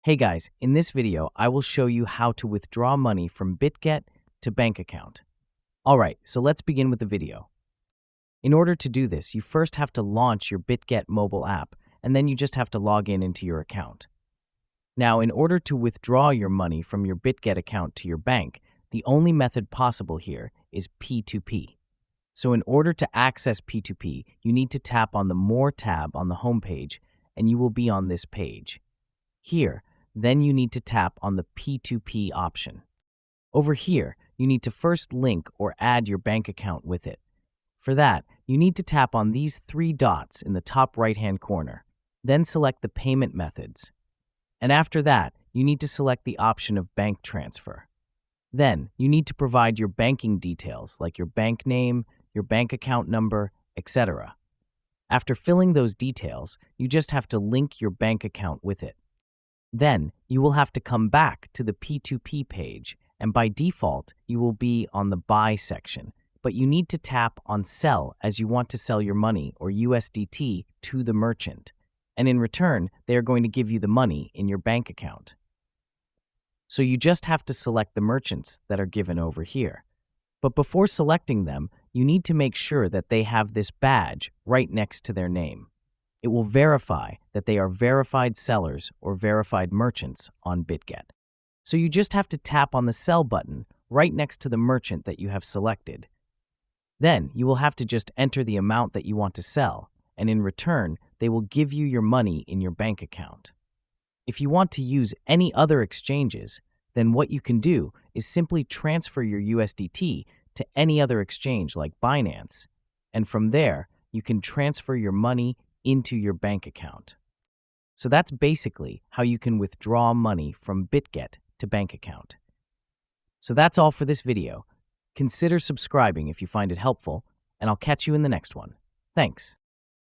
Hey guys, in this video, I will show you how to withdraw money from Bitget to bank account. Alright, so let's begin with the video. In order to do this, you first have to launch your Bitget mobile app, and then you just have to log in into your account. Now, in order to withdraw your money from your Bitget account to your bank, the only method possible here is P2P. So in order to access P2P, you need to tap on the More tab on the homepage, and you will be on this page. Here, then you need to tap on the P2P option. Over here, you need to first link or add your bank account with it. For that, you need to tap on these three dots in the top right-hand corner. Then select the payment methods. And after that, you need to select the option of bank transfer. Then, you need to provide your banking details like your bank name, your bank account number, etc. After filling those details, you just have to link your bank account with it. Then, you will have to come back to the P2P page, and by default, you will be on the Buy section, but you need to tap on Sell as you want to sell your money or USDT to the merchant, and in return, they are going to give you the money in your bank account. So you just have to select the merchants that are given over here. But before selecting them, you need to make sure that they have this badge right next to their name. It will verify that they are verified sellers or verified merchants on Bitget. So you just have to tap on the Sell button right next to the merchant that you have selected. Then you will have to just enter the amount that you want to sell, and in return, they will give you your money in your bank account. If you want to use any other exchanges, then what you can do is simply transfer your USDT to any other exchange like Binance, and from there, you can transfer your money into your bank account. So that's basically how you can withdraw money from Bitget to bank account. So that's all for this video. Consider subscribing if you find it helpful, and I'll catch you in the next one. Thanks.